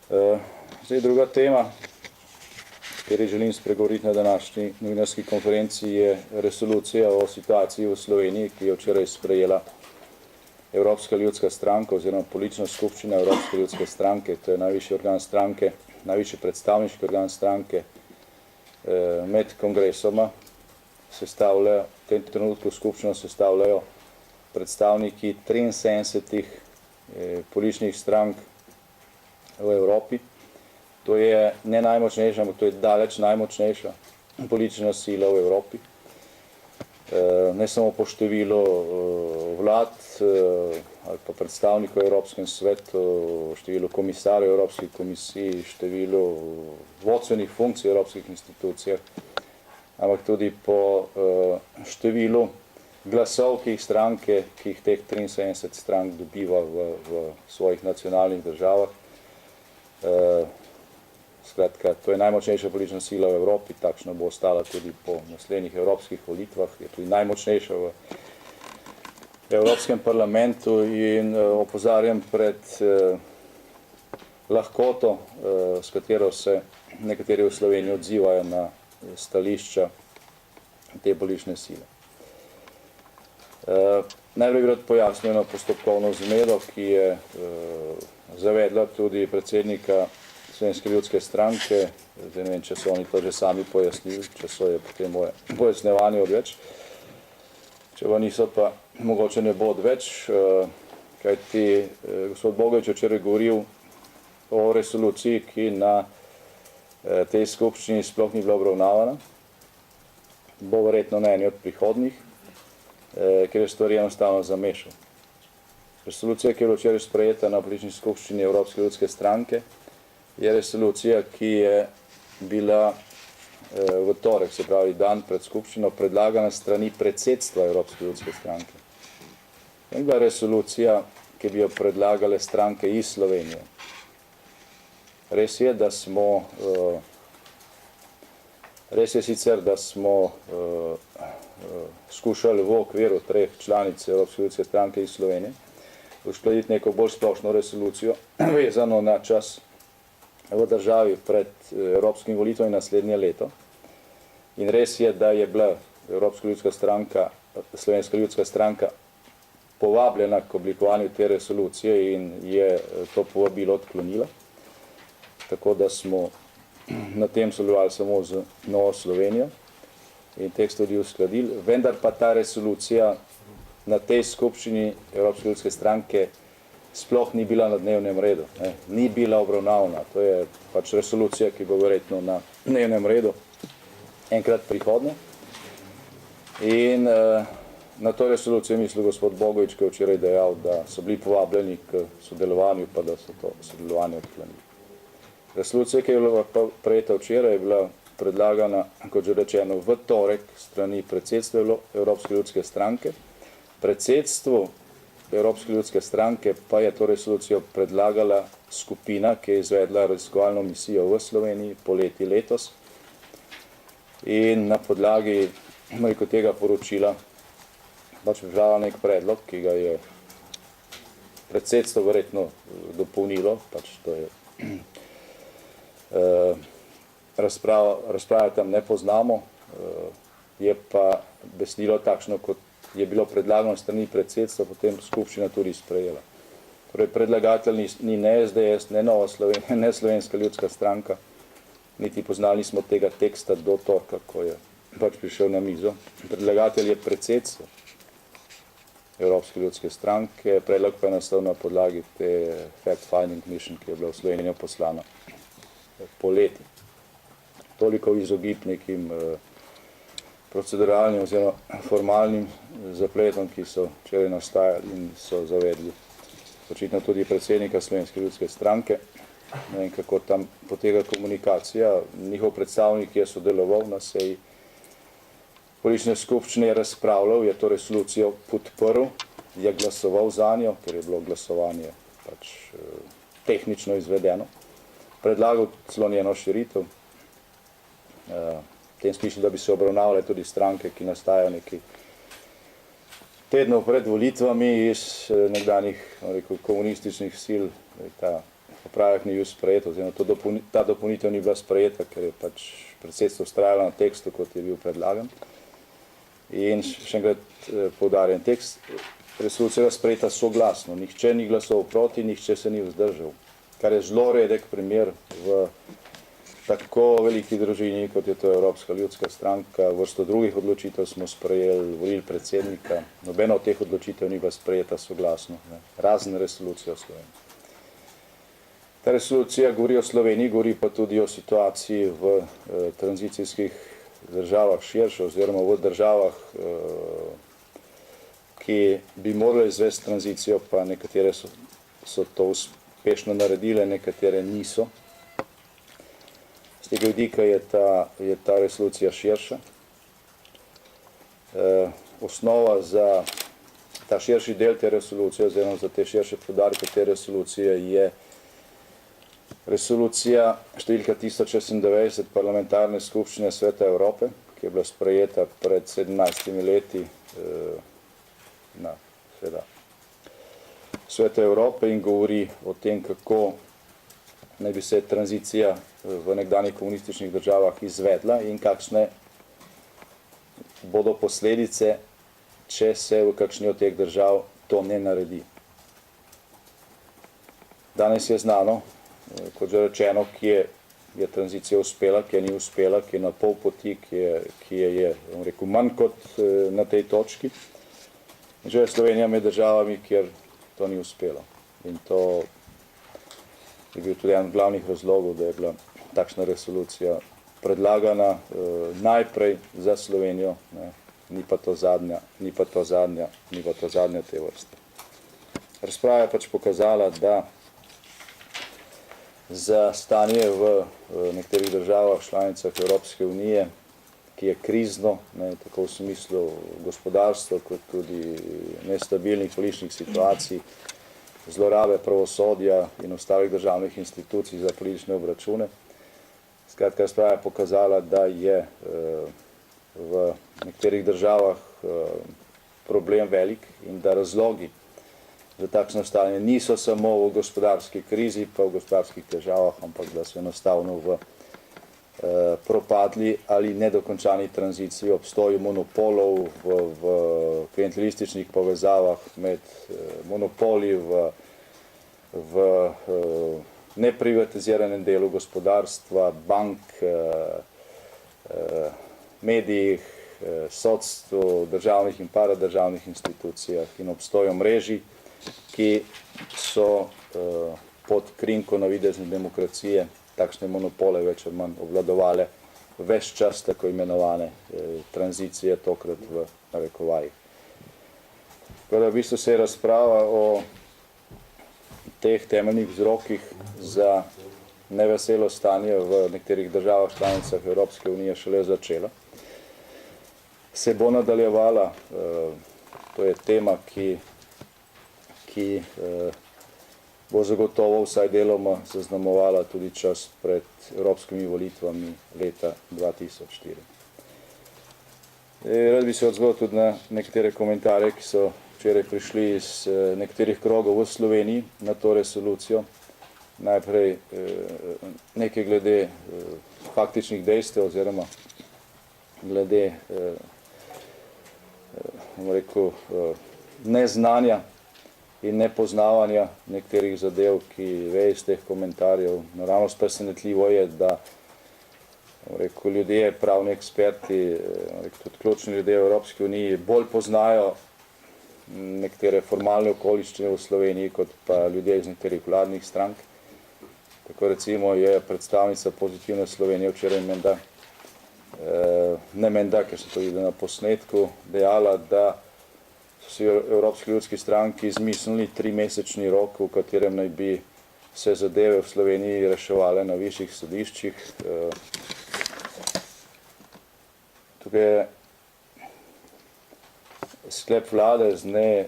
Zdaj, druga tema, kjer želim spregovoriti na današnji novinarski konferenci, je resolucija o situaciji v Sloveniji, ki je včeraj sprejela Evropska ljudska stranka oziroma politična skupščina Evropske ljudske stranke. To je najvišji organ stranke, najvišji predstavniški organ stranke. Med kongresoma sestavljajo, v tem trenutku skupščino sestavljajo predstavniki 73 političnih strank v Evropi. To je ne najmočnejša, ampak to je daleč najmočnejša politična sila v Evropi. Ne samo po številu vlad ali pa predstavnikov v Evropskem svetu, številu komisarjev v Evropski komisiji, številu vodstvenih funkcij v evropskih institucijah, ampak tudi po številu glasov, ki jih stranke, ki jih teh 73 strank dobiva v svojih nacionalnih državah. Skratka, to je najmočnejša politična sila v Evropi, takšna bo ostala tudi po naslednjih evropskih volitvah, je tudi najmočnejša v Evropskem parlamentu in opozarjam pred lahkoto, s katero se nekateri v Sloveniji odzivajo na stališča te politične sile. Najprej bi rad pojasnil eno postopkovno zmedo, ki je zavedla tudi predsednika Slovenske ljudske stranke. Zdaj ne vem, če so oni to že sami pojasnili, če so je potem moje pojasnevanje odveč. Če pa niso, pa mogoče ne bo odveč, kajti gospod Bogovič je včeraj govoril o resoluciji, ki na tej skupščini sploh ni bila obravnavana. Bo verjetno na eni od prihodnjih, ker je stvari enostavno zamešal. Resolucija, ki je bila včeraj sprejeta na politični skupščini Evropske ljudske stranke, je resolucija, ki je bila v torek, se pravi dan pred skupščino, predlagana strani predsedstva Evropske ljudske stranke. In bila resolucija, ki bi jo predlagale stranke iz Slovenije. Res je sicer, da smo skušali v okviru 3 članic Evropske ljudske stranke iz Slovenije uskladiti neko bolj splošno resolucijo vezano na čas v državi pred evropskimi volitvami naslednje leto. In res je, da je bila Evropska ljudska stranka, Slovenska ljudska stranka povabljena k oblikovanju te resolucije in je to povabilo odklonila. Tako da smo na tem sodelovali samo z Novo Slovenijo in tekst tudi uskladili. Vendar pa ta resolucija na tej skupščini Evropske ljudske stranke sploh ni bila na dnevnem redu, ni bila obravnavana. To je pač resolucija, ki bo verjetno na dnevnem redu enkrat prihodnje. In na to resolucijo misli gospod Bogovič, ki je včeraj dejal, da so bili povabljeni k sodelovanju, pa da so to sodelovanje odklonili. Resolucija, ki je bila prejeta včeraj, je bila predlagana, kot že rečeno, v torek strani predsedstva Evropske ljudske stranke. Predsedstvu Evropske ljudske stranke pa je to resolucijo predlagala skupina, ki je izvedla raziskovalno misijo v Sloveniji poleti letos. In na podlagi tega poročila pač pripravila nek predlog, ki ga je predsedstvo verjetno dopolnilo, pač to je razprave tam ne poznamo, je pa besedilo takšno, kot je bilo predlagano strani predsedstva, potem skupščina tudi sprejela. Torej, predlagatelj ni ne SDS, ne Nova Slovenija, ne Slovenska ljudska stranka, niti poznali smo tega teksta do torka, ko je pač prišel na mizo. Predlagatelj je predsedstvo Evropske ljudske stranke, predlog pa je nastal na podlagi te fact-finding mission, ki je bila v Slovenijo poslana poleti. Toliko v izogib nekim proceduralnim oziroma formalnim zapletom, ki so včeraj nastajali in so zavedli očitno tudi predsednika Slovenske ljudske stranke. Ne vem, kako tam poteka komunikacija. Njihov predstavnik je sodeloval na seji politične skupščine, je razpravljal, je to resolucijo podprl, je glasoval za njo, ker je bilo glasovanje pač tehnično izvedeno. Predlagal celo njeno širitev. V tem smislu, da bi se obravnavale tudi stranke, ki nastajajo nekaj tednov pred volitvami iz nekdanjih komunističnih sil, ta popravek ni bil sprejet, oziroma ta dopolnitev ni bila sprejeta, ker je pač predsedstvo vztrajalo na tekstu, kot je bil predlagan. In še enkrat poudarjam, tekst resolucija je sprejeta soglasno, nihče ni glasoval proti, nihče se ni vzdržal, kar je zelo redek primer v tako veliki družini, kot je to Evropska ljudska stranka. Vrsto drugih odločitev smo sprejeli, volili predsednika, nobena od teh odločitev ni bila sprejeta soglasno, razen resolucija o Sloveniji. Ta resolucija govori o Sloveniji, govori pa tudi o situaciji v tranzicijskih državah širše, oziroma v državah, ki bi morali izvesti tranzicijo, pa nekatere so to uspešno naredile, nekatere niso. Z tega vidika je ta resolucija širša. Osnova za ta širši del te resolucije, oziroma za te širše poudarke te resolucije, je resolucija številka 1096 Parlamentarne skupščine Sveta Evrope, ki je bila sprejeta pred 17 leti na Svetu Evrope in govori o tem, kako naj bi se tranzicija v nekdanjih komunističnih državah izvedla in kakšne bodo posledice, če se v kakšni od teh držav to ne naredi. Danes je znano, kot že rečeno, kje je tranzicija uspela, kje ni uspela, kje je na pol poti, kje je rekel, manj kot na tej točki. In že je Slovenija med državami, kjer to ni uspelo. In to je bil tudi en glavnih razlogov, da je bila takšna resolucija predlagana najprej za Slovenijo, ni pa to zadnja te vrste. Razprava je pač pokazala, da za stanje v nekaterih državah, članicah Evropske unije, ki je krizno, tako v smislu gospodarstva, kot tudi nestabilnih političnih situacij, zlorabe pravosodja in ostalih državnih institucij za politične obračune. Skratka, razprava je pokazala, da je v nekaterih državah problem velik in da razlogi za takšno stanje niso samo v gospodarski krizi, pa v gospodarskih težavah, ampak da so enostavno v propadli ali nedokončani tranziciji, obstoju monopolov v klientelističnih povezavah med monopoli v neprivatiziranem delu gospodarstva, bank, medijih, sodstvu, državnih in paradržavnih institucijah in obstoju mreži, ki so pod krinko navidezne demokracije takšne monopole več ali manj obvladovale ves čas tako imenovane tranzicije, tokrat v narekovajih. Tako da v bistvu se je razprava o teh temeljnih vzrokih za neveselo stanje v nekaterih državah članicah Evropske unije šele začela. Se bo nadaljevala, to je tema, ki bo zagotovo vsaj deloma zaznamovala tudi čas pred evropskimi volitvami leta 2004. Rad bi se odzval tudi na nekatere komentarje, ki so včeraj prišli iz nekaterih krogov v Sloveniji na to resolucijo. Najprej nekaj glede faktičnih dejstev oziroma glede neznanja in nepoznavanja nekaterih zadev, ki ve iz teh komentarjev. Naravnost presenetljivo je, da ljudje, pravni eksperti, tudi ključni ljudje v Evropski uniji bolj poznajo nekatere formalne okoliščine v Sloveniji, kot pa ljudje iz nekaterih vladnih strank. Tako recimo je predstavnica Pozitivne Slovenije včeraj ker se to vidi na posnetku, dejala, da so si v Evropski ljudski stranki izmislili 3-mesečni rok, v katerem naj bi se zadeve v Sloveniji reševale na višjih sodiščih. Tukaj je sklep vlade z dne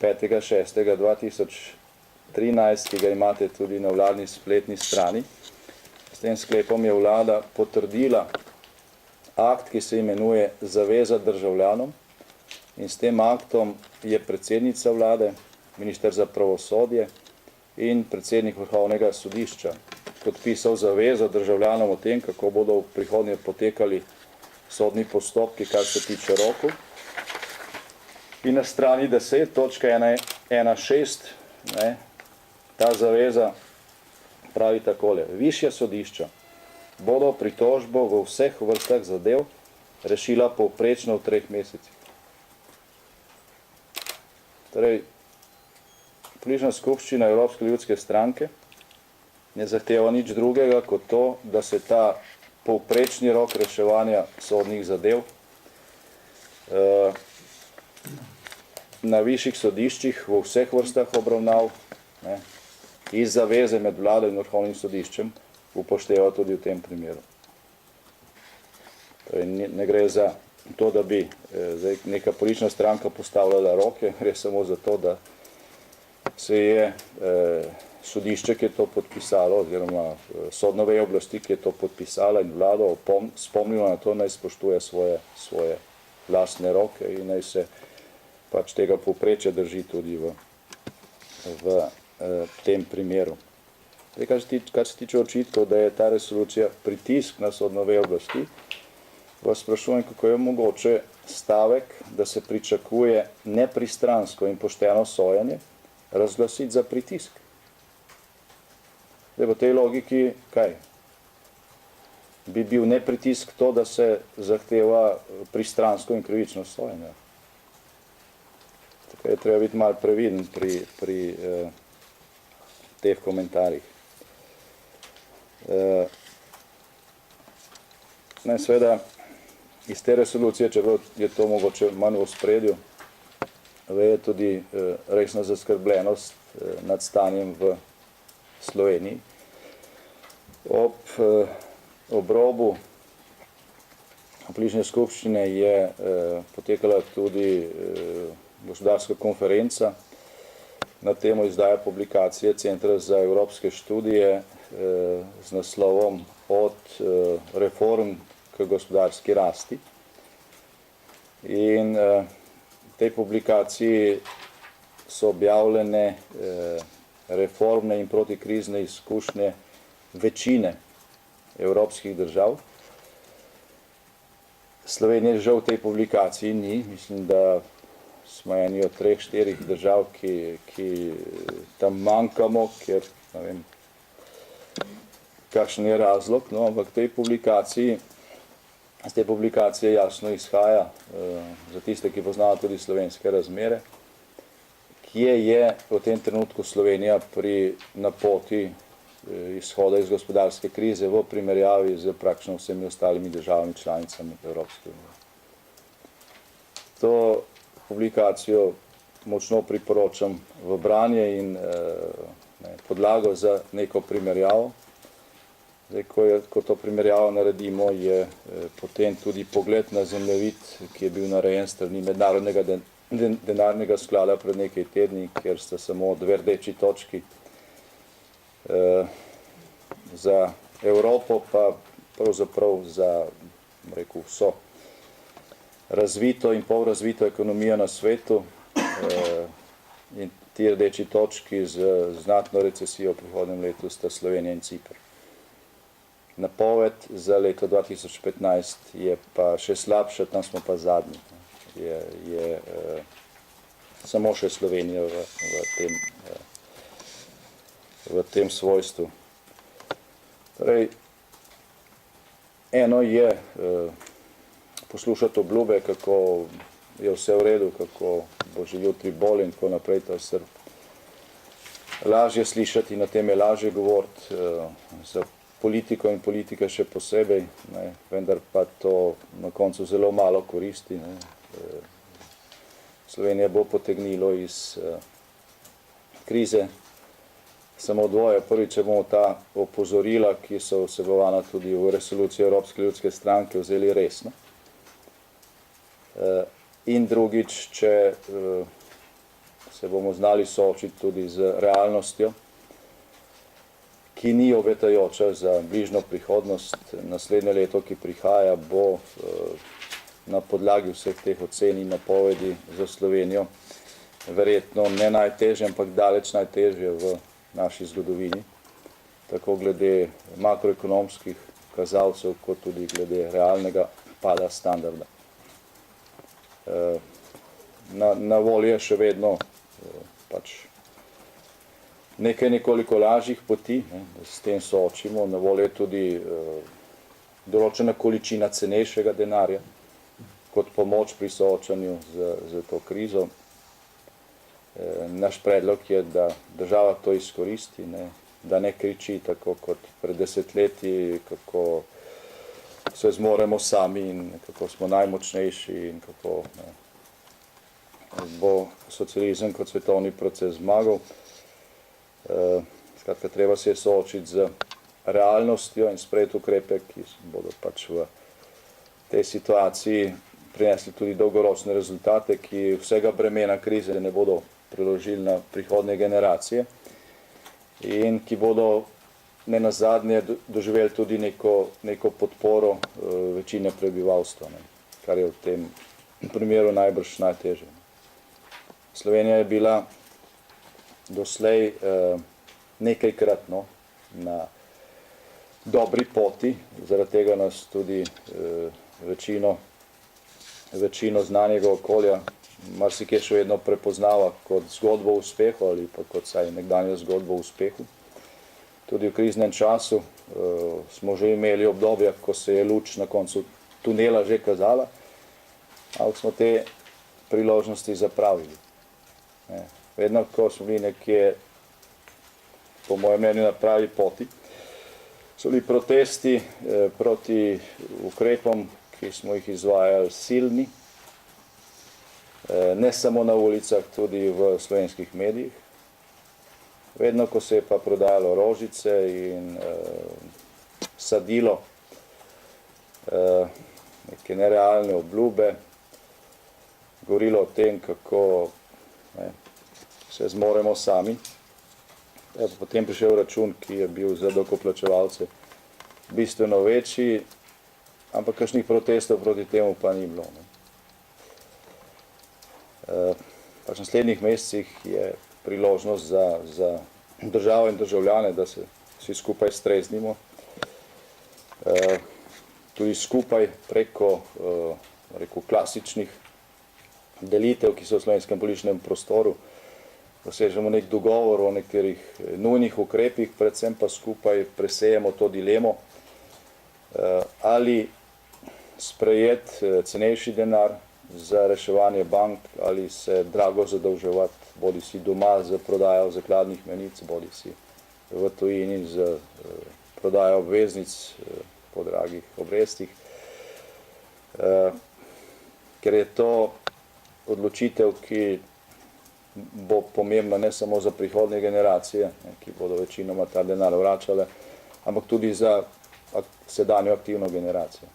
5.6.2013, ki ga imate tudi na vladni spletni strani. S tem sklepom je vlada potrdila akt, ki se imenuje Zaveza državljanom, in s tem aktom je predsednica vlade, minister za pravosodje in predsednik Vrhovnega sodišča podpisal zavezo državljanom o tem, kako bodo v prihodnje potekali sodni postopki, kar se tiče rokov. In na strani 10, točka 1.1.6, ta zaveza pravi takole: višja sodišča bodo pritožbo v vseh vrstah zadev rešila povprečno v 3 mesecih. Torej, politična skupščina Evropske ljudske stranke ne zahteva nič drugega kot to, da se ta povprečni rok reševanja sodnih zadev na višjih sodiščih v vseh vrstah obravnav iz zaveze med vlado in Vrhovnim sodiščem upošteva tudi v tem primeru. Torej, ne gre za to, da bi neka politična stranka postavljala roke, gre samo za to, da se je sodišče, ki je to podpisalo, oziroma sodna veja oblasti, ki je to podpisala in vlado spomnila na to, naj spoštuje svoje lastne roke in naj se pač tega povprečja drži tudi v tem primeru. Kar se tiče očitkov, da je ta resolucija pritisk na sodno vejo oblasti, vas sprašujem, kako je mogoče stavek, da se pričakuje nepristransko in pošteno sojenje, razglasiti za pritisk. Zdaj, v tej logiki, kaj? Bi bil nepritisk to, da se zahteva pristransko in krivično sojenje. Tako je treba biti malo previden pri teh komentarjih. Seveda, iz te resolucije, čeprav je to mogoče manj v ospredju, veje tudi resna zaskrbljenost nad stanjem v Sloveniji. Ob robu politične skupščine je potekala tudi gospodarska konferenca na temo izdaje publikacije Centra za evropske študije z naslovom Od reform k gospodarski rasti. In v tej publikaciji so objavljene reformne in protikrizne izkušnje večine evropskih držav. Slovenije žal v tej publikaciji ni. Mislim, da smo eni od 3-4 držav, ki tam manjkamo, ker ne vem, kakšen je razlog, no, ampak z te publikacije jasno izhaja, za tiste, ki poznajo tudi slovenske razmere, kje je v tem trenutku Slovenija na poti izhoda iz gospodarske krize v primerjavi z praktično vsemi ostalimi državami članicami Evropske unije. To publikacijo močno priporočam v branje in podlago za neko primerjavo. Zdaj, ko to primerjavo naredimo, je potem tudi pogled na zemljevid, ki je bil narejen strani Mednarodnega denarnega sklada pred nekaj tedni, kjer sta samo 2 rdeči točki za Evropo, pa pravzaprav za, rekel, vso razvito in polrazvito ekonomijo na svetu, in ti rdeči točki z znatno recesijo v prihodnjem letu sta Slovenija in Ciper. Napoved za leto 2015 je pa še slabša, tam smo pa zadnji. Je samo še Slovenija v tem svojstvu. Torej, eno je poslušati obljube, kako je vse v redu, kako bo že jutri bolj in tako naprej, to je lažje slišati, na tem je lažje govoriti, za politiko in politika še posebej, vendar pa to na koncu zelo malo koristi. Slovenija bo potegnilo iz krize samo dvoje. Prvič, če bomo ta opozorila, ki so vsebovana tudi v resoluciji Evropske ljudske stranke, vzeli resno. In drugič, če se bomo znali soočiti tudi z realnostjo, ki ni obetajoča za bližnjo prihodnost. Naslednje leto, ki prihaja, bo na podlagi vseh teh ocen in napovedi za Slovenijo verjetno ne najtežje, ampak daleč najtežje v naši zgodovini, tako glede makroekonomskih kazalcev, kot tudi glede realnega pada standarda. Na voljo je še vedno pač nekaj nekoliko lažjih poti, da s tem soočimo. Na voljo je tudi določena količina cenejšega denarja kot pomoč pri soočanju z to krizo. Naš predlog je, da država to izkoristi, da ne kriči tako kot pred desetletji, kako se zmoremo sami in kako smo najmočnejši in kako bo socializem kot svetovni proces zmagal. Skratka, treba se je soočiti z realnostjo in sprejeti ukrepe, ki bodo pač v tej situaciji prinesli tudi dolgoročne rezultate, ki vsega bremena krize ne bodo preložili na prihodnje generacije in ki bodo nenazadnje doživeli tudi neko podporo večine prebivalstva, kar je v tem primeru najbrž najtežje. Slovenija je bila doslej nekajkrat na dobri poti, zaradi tega nas tudi večino znanega okolja marsikje še vedno prepoznava kot zgodbo o uspehu ali pa kot vsaj nekdanjo zgodbo o uspehu. Tudi v kriznem času smo že imeli obdobja, ko se je luč na koncu tunela že kazala, ampak smo te priložnosti zapravili. Vedno, ko smo bili nekje, po mojem mnenju, na pravi poti, so bili protesti proti ukrepom, ki smo jih izvajali, silni, ne samo na ulicah, tudi v slovenskih medijih. Vedno, ko se je pa prodajalo rožice in sadilo neke nerealne obljube, govorilo o tem, kako se zmoremo sami. Je pa potem prišel račun, ki je bil za davkoplačevalce bistveno večji, ampak kakšnih protestov proti temu pa ni bilo. Pač v naslednjih mesecih je priložnost za državo in državljane, da se vsi skupaj streznimo. Tudi skupaj preko klasičnih delitev, ki so v slovenskem političnem prostoru, dosežemo nek dogovor o nekaterih nujnih ukrepih, predvsem pa skupaj presejemo to dilemo, ali sprejeti cenejši denar za reševanje bank, ali se drago zadolževati, bodi si doma z prodajo zakladnih menic, bodi si v tujini z prodajo obveznic po dragih obrestih. Ker je to odločitev, ki bo pomembna ne samo za prihodnje generacije, ki bodo večinoma ta denar vračale, ampak tudi za sedanjo aktivno generacijo.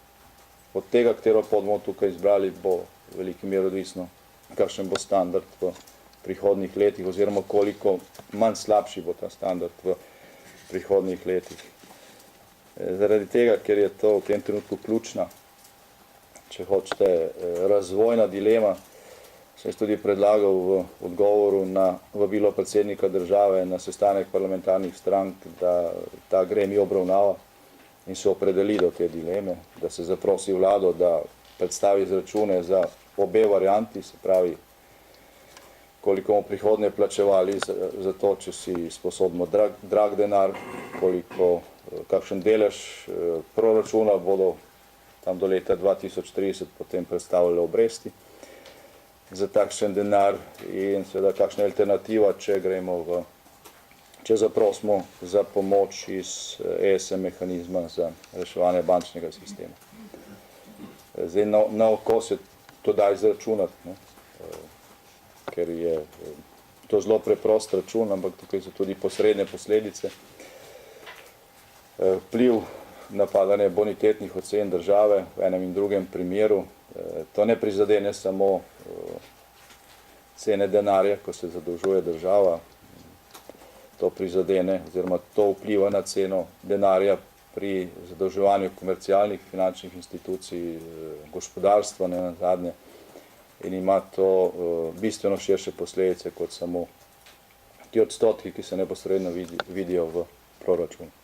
Od tega, katero pot bomo tukaj izbrali, bo v veliki meri odvisno, kakšen bo standard v prihodnjih letih oziroma koliko manj slabši bo ta standard v prihodnjih letih. Zaradi tega, ker je to v tem trenutku ključna, če hočete, razvojna dilema, sem tudi predlagal v odgovoru na vabilo predsednika države na sestanek parlamentarnih strank, da ta gremi obravnava in se opredeli do te dileme, da se zaprosi vlado, da predstavi izračune za obe varianti, se pravi, koliko bomo prihodnje plačevali za to, če si sposobimo drag denar, kakšen delež proračuna bodo tam do leta 2030 potem predstavljale obresti za takšen denar in seveda kakšna alternativa, če zaprosimo za pomoč iz ESM mehanizma za reševanje bančnega sistema. Zdaj na oko se to da izračunati, ker je to zelo preprost račun, ampak tukaj so tudi posredne posledice. Vpliv na padanje bonitetnih ocen države v enem in drugem primeru, to ne prizadene samo cene denarja, ko se zadolžuje država, to prizadene oziroma to vpliva na ceno denarja pri zadolževanju komercialnih finančnih institucij, gospodarstva, ne nazadnje, in ima to bistveno širše posledice kot samo ti odstotki, ki se neposredno vidijo v proračunu.